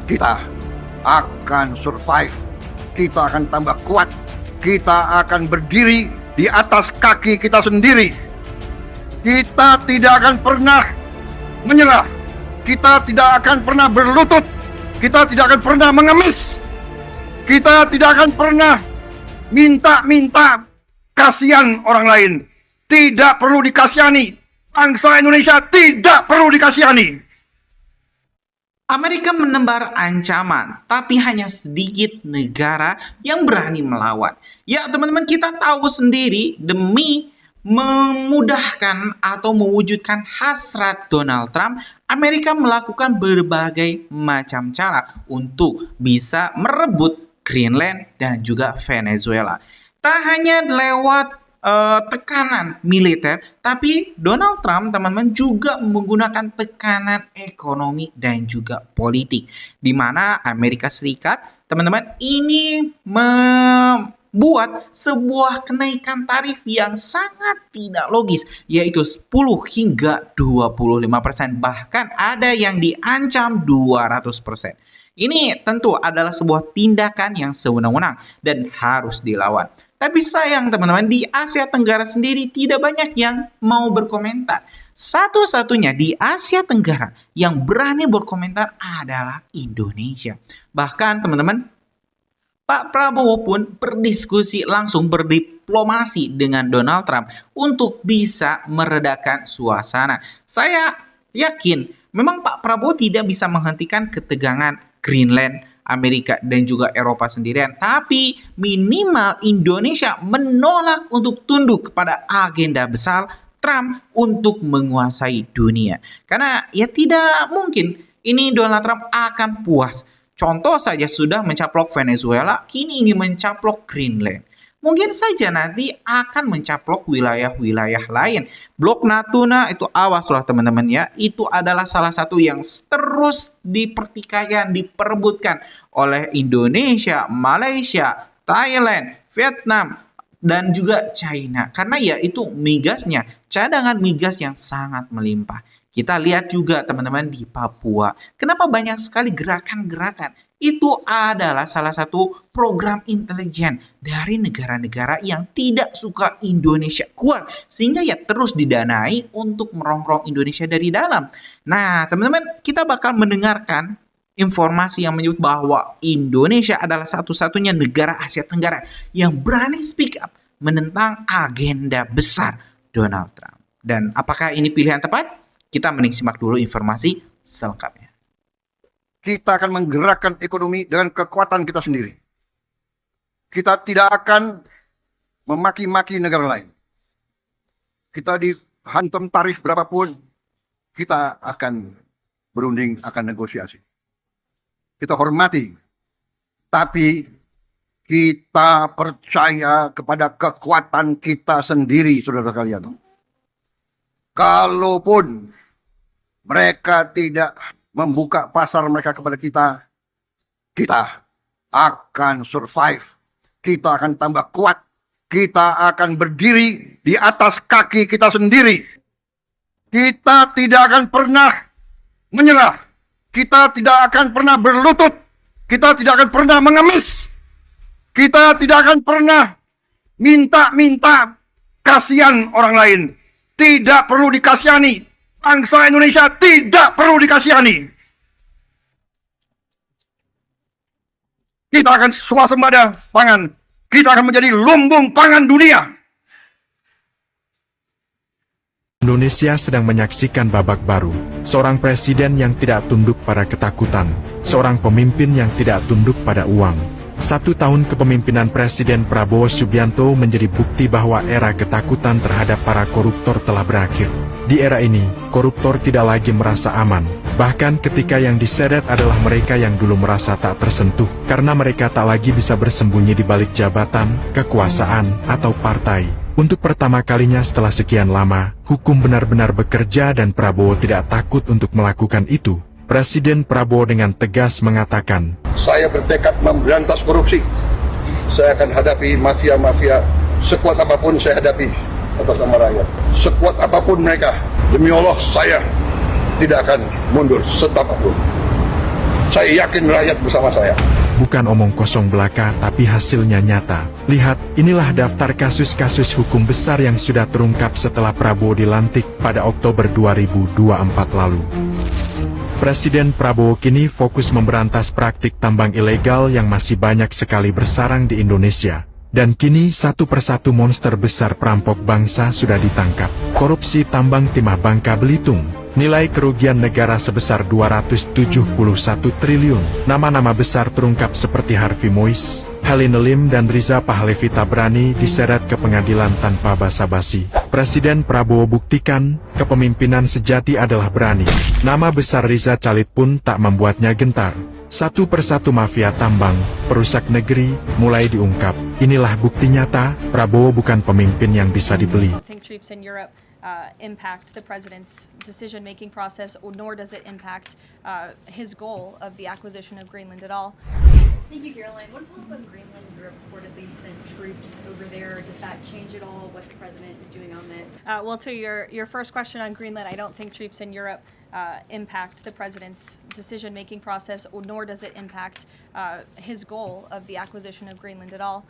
Kita akan survive. Kita akan tambah kuat. Kita akan berdiri di atas kaki kita sendiri. Kita tidak akan pernah menyerah. Kita tidak akan pernah berlutut. Kita tidak akan pernah mengemis. Kita tidak akan pernah minta kasihan orang lain. Tidak perlu dikasihani. Bangsa Indonesia tidak perlu dikasihani. Amerika menebar ancaman, tapi hanya sedikit negara yang berani melawan. Ya teman-teman, kita tahu sendiri demi memudahkan atau mewujudkan hasrat Donald Trump, Amerika melakukan berbagai macam cara untuk bisa merebut Greenland dan juga Venezuela. Tak hanya lewat tekanan militer, tapi Donald Trump teman-teman juga menggunakan tekanan ekonomi dan juga politik, di mana Amerika Serikat teman-teman ini membuat sebuah kenaikan tarif yang sangat tidak logis, yaitu 10 hingga 25%, bahkan ada yang diancam 200%. Ini tentu adalah sebuah tindakan yang sewenang-wenang dan harus dilawan. Tapi sayang teman-teman, di Asia Tenggara sendiri tidak banyak yang mau berkomentar. Satu-satunya di Asia Tenggara yang berani berkomentar adalah Indonesia. Bahkan teman-teman, Pak Prabowo pun berdiskusi langsung, berdiplomasi dengan Donald Trump untuk bisa meredakan suasana. Saya yakin memang Pak Prabowo tidak bisa menghentikan ketegangan Greenland, Amerika, dan juga Eropa sendirian. Tapi minimal Indonesia menolak untuk tunduk kepada agenda besar Trump untuk menguasai dunia. Karena ya tidak mungkin ini Donald Trump akan puas. Contoh saja sudah mencaplok Venezuela, kini ingin mencaplok Greenland. Mungkin saja nanti akan mencaplok wilayah-wilayah lain. Blok Natuna itu awaslah teman-teman ya. Itu adalah salah satu yang terus dipertikaikan, diperebutkan oleh Indonesia, Malaysia, Thailand, Vietnam, dan juga China. Karena ya itu migasnya, cadangan migas yang sangat melimpah. Kita lihat juga teman-teman di Papua. Kenapa banyak sekali gerakan-gerakan? Itu adalah salah satu program intelijen dari negara-negara yang tidak suka Indonesia kuat. Sehingga ya terus didanai untuk merongrong Indonesia dari dalam. Nah teman-teman, kita bakal mendengarkan informasi yang menyebut bahwa Indonesia adalah satu-satunya negara Asia Tenggara yang berani speak up menentang agenda besar Donald Trump. Dan apakah ini pilihan tepat? Kita mending simak dulu informasi selengkapnya. Kita akan menggerakkan ekonomi dengan kekuatan kita sendiri. Kita tidak akan memaki-maki negara lain. Kita dihantam tarif berapapun, kita akan berunding, akan negosiasi. Kita hormati, tapi kita percaya kepada kekuatan kita sendiri, saudara kalian. Kalaupun mereka tidak membuka pasar mereka kepada kita, kita akan survive. Kita akan tambah kuat. Kita akan berdiri di atas kaki kita sendiri. Kita tidak akan pernah menyerah. Kita tidak akan pernah berlutut. Kita tidak akan pernah mengemis. Kita tidak akan pernah minta kasihan orang lain. Tidak perlu dikasihani. Bangsa Indonesia tidak perlu dikasihani. Kita akan swasembada pangan. Kita akan menjadi lumbung pangan dunia. Indonesia sedang menyaksikan babak baru. Seorang presiden yang tidak tunduk pada ketakutan. Seorang pemimpin yang tidak tunduk pada uang. 1 tahun kepemimpinan Presiden Prabowo Subianto menjadi bukti bahwa era ketakutan terhadap para koruptor telah berakhir. Di era ini, koruptor tidak lagi merasa aman. Bahkan ketika yang diseret adalah mereka yang dulu merasa tak tersentuh, karena mereka tak lagi bisa bersembunyi di balik jabatan, kekuasaan, atau partai. Untuk pertama kalinya setelah sekian lama, hukum benar-benar bekerja dan Prabowo tidak takut untuk melakukan itu. Presiden Prabowo dengan tegas mengatakan, Saya bertekad memberantas korupsi. Saya akan hadapi mafia-mafia sekuat apapun saya hadapi atas nama rakyat. Sekuat apapun mereka, demi Allah saya tidak akan mundur setapapun. Saya yakin rakyat bersama saya. Bukan omong kosong belaka, tapi hasilnya nyata. Lihat, inilah daftar kasus-kasus hukum besar yang sudah terungkap setelah Prabowo dilantik pada Oktober 2024 lalu. Presiden Prabowo kini fokus memberantas praktik tambang ilegal yang masih banyak sekali bersarang di Indonesia. Dan kini satu persatu monster besar perampok bangsa sudah ditangkap. Korupsi tambang timah Bangka Belitung. Nilai kerugian negara sebesar 271 triliun. Nama-nama besar terungkap seperti Harvey Mois, Helena Lim dan Riza Pahlevi Tabrani diseret ke pengadilan tanpa basa-basi. Presiden Prabowo buktikan, kepemimpinan sejati adalah berani. Nama besar Riza Khalid pun tak membuatnya gentar. Satu persatu mafia tambang, perusak negeri, mulai diungkap. Inilah bukti nyata, Prabowo bukan pemimpin yang bisa dibeli. Impact the president's decision-making process, nor does it impact his goal of the acquisition of Greenland at all. Thank you, Caroline. One follow-up on Greenland. Europe reportedly sent troops over there. Does that change at all what the president is doing on this? Well, to your first question on Greenland, I don't think troops in Europe impact the president's decision-making process, nor does it impact his goal of the acquisition of Greenland at all.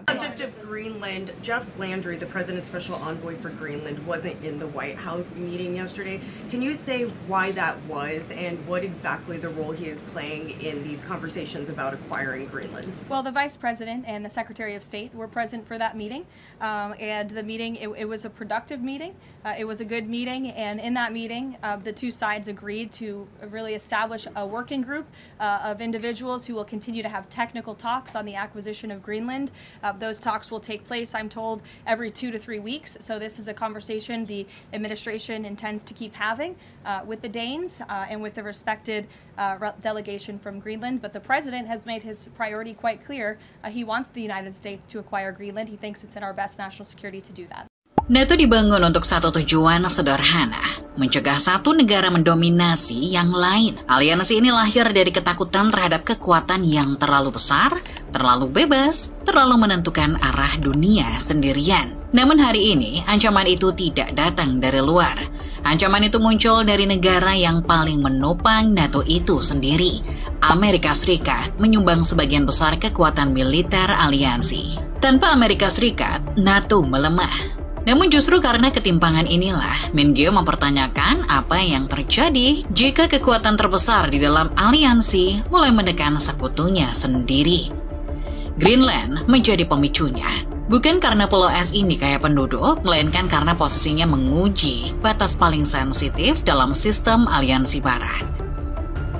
Subject of Greenland, Jeff Landry, the president's special envoy for Greenland, wasn't in the White House meeting yesterday. Can you say why that was and what exactly the role he is playing in these conversations about acquiring Greenland? Well, the Vice President and the Secretary of State were present for that meeting, and the meeting, it was a productive meeting. It was a good meeting, and in that meeting, the two sides agreed to really establish a working group of individuals who will continue to have technical talks on the acquisition of Greenland. Those talks will take place, I'm told, every 2 to 3 weeks. So this is a conversation the administration intends to keep having with the Danes and with the respected delegation from Greenland. But the president has made his priority quite clear. He wants the United States to acquire Greenland. He thinks it's in our best national security to do that. NATO dibangun untuk satu tujuan sederhana, mencegah satu negara mendominasi yang lain. Aliansi ini lahir dari ketakutan terhadap kekuatan yang terlalu besar, terlalu bebas, terlalu menentukan arah dunia sendirian. Namun hari ini, ancaman itu tidak datang dari luar. Ancaman itu muncul dari negara yang paling menopang NATO itu sendiri. Amerika Serikat menyumbang sebagian besar kekuatan militer aliansi. Tanpa Amerika Serikat, NATO melemah. Namun justru karena ketimpangan inilah, Menkeu mempertanyakan apa yang terjadi jika kekuatan terbesar di dalam aliansi mulai menekan sekutunya sendiri. Greenland menjadi pemicunya, bukan karena pulau es ini kaya penduduk, melainkan karena posisinya menguji batas paling sensitif dalam sistem aliansi barat.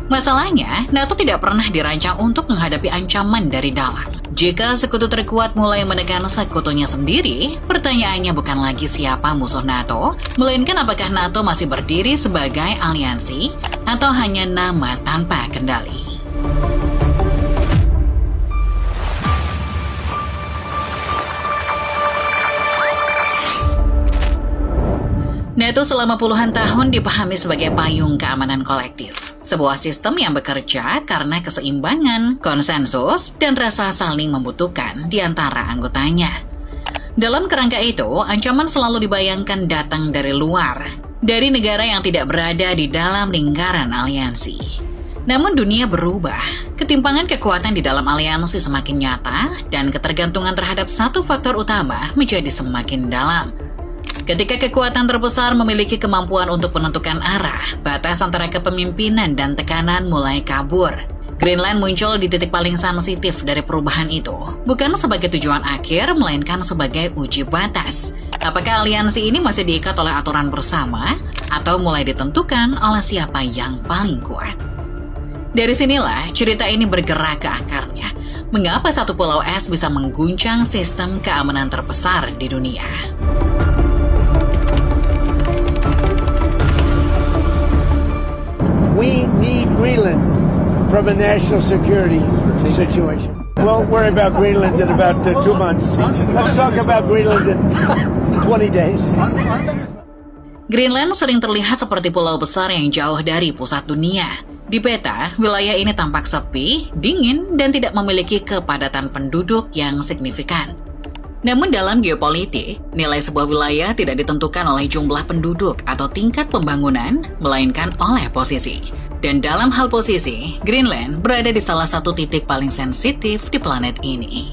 Masalahnya, NATO tidak pernah dirancang untuk menghadapi ancaman dari dalam. Jika sekutu terkuat mulai menekan sekutunya sendiri, pertanyaannya bukan lagi siapa musuh NATO, melainkan apakah NATO masih berdiri sebagai aliansi atau hanya nama tanpa kendali. NATO selama puluhan tahun dipahami sebagai payung keamanan kolektif. Sebuah sistem yang bekerja karena keseimbangan, konsensus, dan rasa saling membutuhkan di antara anggotanya. Dalam kerangka itu, ancaman selalu dibayangkan datang dari luar, dari negara yang tidak berada di dalam lingkaran aliansi. Namun dunia berubah, ketimpangan kekuatan di dalam aliansi semakin nyata, dan ketergantungan terhadap satu faktor utama menjadi semakin dalam. Ketika kekuatan terbesar memiliki kemampuan untuk menentukan arah, batas antara kepemimpinan dan tekanan mulai kabur. Greenland muncul di titik paling sensitif dari perubahan itu, bukan sebagai tujuan akhir, melainkan sebagai uji batas. Apakah aliansi ini masih diikat oleh aturan bersama, atau mulai ditentukan oleh siapa yang paling kuat? Dari sinilah cerita ini bergerak ke akarnya. Mengapa satu pulau es bisa mengguncang sistem keamanan terbesar di dunia? We need Greenland from a national security situation. We'll worry about Greenland in about 2 months. Let's talk about Greenland in 20 days. Greenland sering terlihat seperti pulau besar yang jauh dari pusat dunia. Di peta, wilayah ini tampak sepi, dingin, dan tidak memiliki kepadatan penduduk yang signifikan. Namun dalam geopolitik, nilai sebuah wilayah tidak ditentukan oleh jumlah penduduk atau tingkat pembangunan, melainkan oleh posisi. Dan dalam hal posisi, Greenland berada di salah satu titik paling sensitif di planet ini.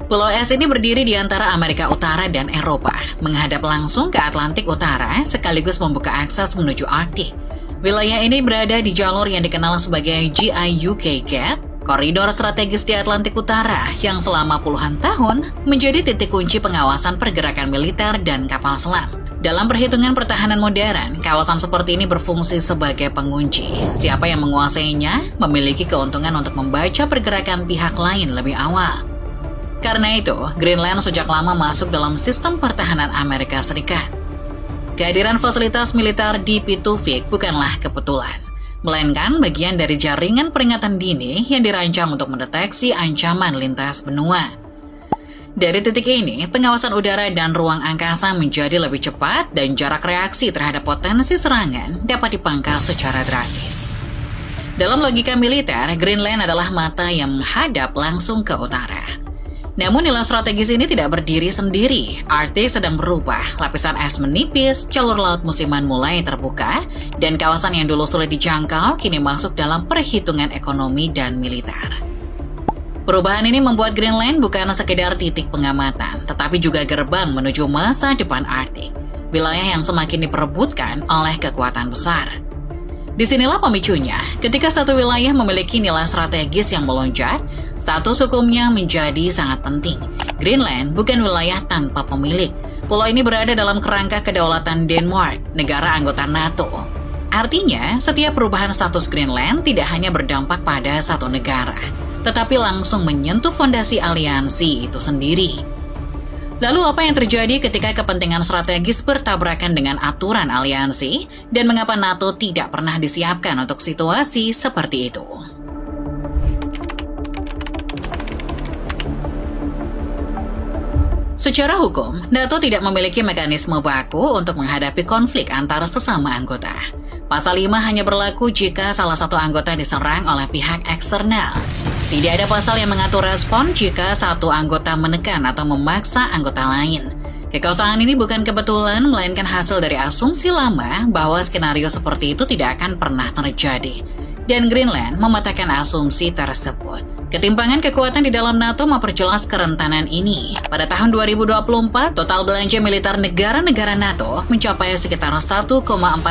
Pulau es ini berdiri di antara Amerika Utara dan Eropa, menghadap langsung ke Atlantik Utara sekaligus membuka akses menuju Arktik. Wilayah ini berada di jalur yang dikenal sebagai GIUK Gap, koridor strategis di Atlantik Utara yang selama puluhan tahun menjadi titik kunci pengawasan pergerakan militer dan kapal selam. Dalam perhitungan pertahanan modern, kawasan seperti ini berfungsi sebagai pengunci. Siapa yang menguasainya memiliki keuntungan untuk membaca pergerakan pihak lain lebih awal. Karena itu, Greenland sejak lama masuk dalam sistem pertahanan Amerika Serikat. Kehadiran fasilitas militer di Pituvik bukanlah kebetulan, melainkan bagian dari jaringan peringatan dini yang dirancang untuk mendeteksi ancaman lintas benua. Dari titik ini, pengawasan udara dan ruang angkasa menjadi lebih cepat dan jarak reaksi terhadap potensi serangan dapat dipangkas secara drastis. Dalam logika militer, Greenland adalah mata yang menghadap langsung ke utara. Namun nilai strategis ini tidak berdiri sendiri. Arktik sedang berubah, lapisan es menipis, jalur laut musiman mulai terbuka, dan kawasan yang dulu sulit dijangkau kini masuk dalam perhitungan ekonomi dan militer. Perubahan ini membuat Greenland bukan sekedar titik pengamatan, tetapi juga gerbang menuju masa depan Arktik, wilayah yang semakin diperebutkan oleh kekuatan besar. Disinilah pemicunya, ketika satu wilayah memiliki nilai strategis yang melonjak, status hukumnya menjadi sangat penting. Greenland bukan wilayah tanpa pemilik. Pulau ini berada dalam kerangka kedaulatan Denmark, negara anggota NATO. Artinya, setiap perubahan status Greenland tidak hanya berdampak pada satu negara, tetapi langsung menyentuh fondasi aliansi itu sendiri. Lalu apa yang terjadi ketika kepentingan strategis bertabrakan dengan aturan aliansi, dan mengapa NATO tidak pernah disiapkan untuk situasi seperti itu? Secara hukum, NATO tidak memiliki mekanisme baku untuk menghadapi konflik antara sesama anggota. Pasal 5 hanya berlaku jika salah satu anggota diserang oleh pihak eksternal. Tidak ada pasal yang mengatur respon jika satu anggota menekan atau memaksa anggota lain. Kekosongan ini bukan kebetulan, melainkan hasil dari asumsi lama bahwa skenario seperti itu tidak akan pernah terjadi. Dan Greenland mematahkan asumsi tersebut. Ketimpangan kekuatan di dalam NATO memperjelas kerentanan ini. Pada tahun 2024, total belanja militer negara-negara NATO mencapai sekitar 1,4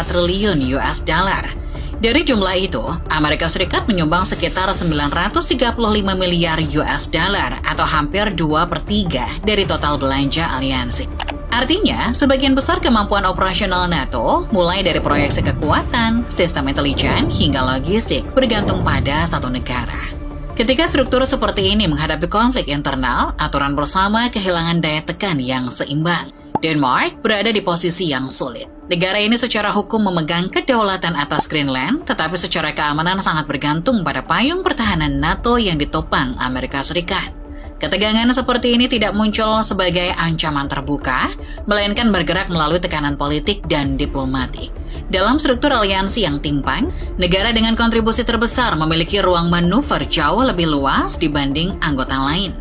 triliun US dollar. Dari jumlah itu, Amerika Serikat menyumbang sekitar 935 miliar US dollar atau hampir 2/3 dari total belanja aliansi. Artinya, sebagian besar kemampuan operasional NATO, mulai dari proyeksi kekuatan, sistem intelijen, hingga logistik, bergantung pada satu negara. Ketika struktur seperti ini menghadapi konflik internal, aturan bersama kehilangan daya tekan yang seimbang. Denmark berada di posisi yang sulit. Negara ini secara hukum memegang kedaulatan atas Greenland, tetapi secara keamanan sangat bergantung pada payung pertahanan NATO yang ditopang Amerika Serikat. Ketegangan seperti ini tidak muncul sebagai ancaman terbuka, melainkan bergerak melalui tekanan politik dan diplomatik. Dalam struktur aliansi yang timpang, negara dengan kontribusi terbesar memiliki ruang manuver jauh lebih luas dibanding anggota lain.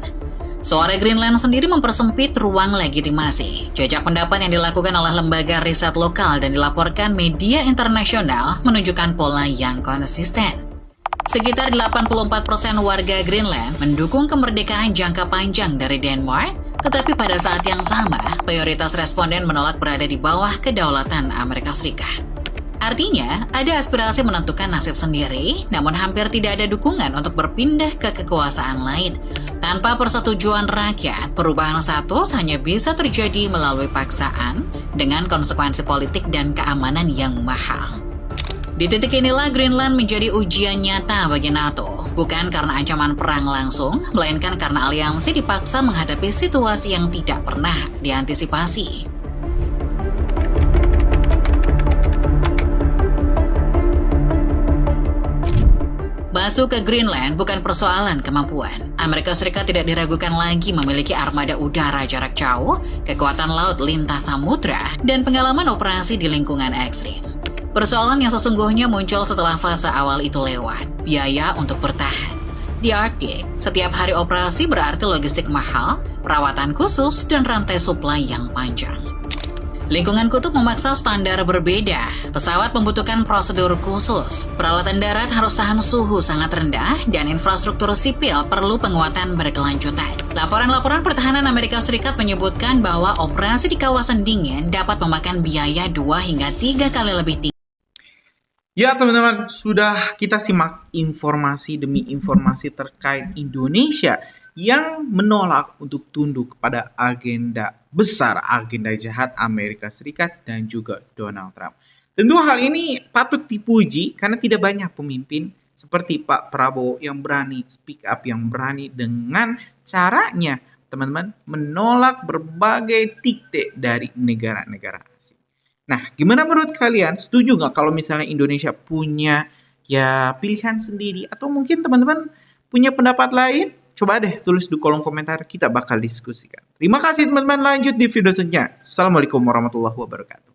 Suara Greenland sendiri mempersempit ruang legitimasi. Jajak pendapat yang dilakukan oleh lembaga riset lokal dan dilaporkan media internasional menunjukkan pola yang konsisten. Sekitar 84% warga Greenland mendukung kemerdekaan jangka panjang dari Denmark, tetapi pada saat yang sama, mayoritas responden menolak berada di bawah kedaulatan Amerika Serikat. Artinya, ada aspirasi menentukan nasib sendiri, namun hampir tidak ada dukungan untuk berpindah ke kekuasaan lain. Tanpa persetujuan rakyat, perubahan status hanya bisa terjadi melalui paksaan dengan konsekuensi politik dan keamanan yang mahal. Di titik inilah Greenland menjadi ujian nyata bagi NATO, bukan karena ancaman perang langsung, melainkan karena aliansi dipaksa menghadapi situasi yang tidak pernah diantisipasi. Masuk ke Greenland bukan persoalan kemampuan. Amerika Serikat tidak diragukan lagi memiliki armada udara jarak jauh, kekuatan laut lintas samudra, dan pengalaman operasi di lingkungan ekstrim. Persoalan yang sesungguhnya muncul setelah fase awal itu lewat, biaya untuk bertahan. Di Arktik, setiap hari operasi berarti logistik mahal, perawatan khusus, dan rantai suplai yang panjang. Lingkungan kutub memaksa standar berbeda. Pesawat membutuhkan prosedur khusus. Peralatan darat harus tahan suhu sangat rendah dan infrastruktur sipil perlu penguatan berkelanjutan. Laporan-laporan pertahanan Amerika Serikat menyebutkan bahwa operasi di kawasan dingin dapat memakan biaya 2 hingga 3 kali lebih tinggi. Ya teman-teman, sudah kita simak informasi demi informasi terkait Indonesia yang menolak untuk tunduk kepada agenda besar, agenda jahat Amerika Serikat dan juga Donald Trump. Tentu hal ini patut dipuji karena tidak banyak pemimpin seperti Pak Prabowo yang berani speak up, yang berani dengan caranya teman-teman menolak berbagai dikte dari negara-negara asing. Nah, gimana menurut kalian? Setuju nggak kalau misalnya Indonesia punya ya pilihan sendiri atau mungkin teman-teman punya pendapat lain? Coba deh tulis di kolom komentar, kita bakal diskusikan. Terima kasih teman-teman, lanjut di video selanjutnya. Assalamualaikum warahmatullahi wabarakatuh.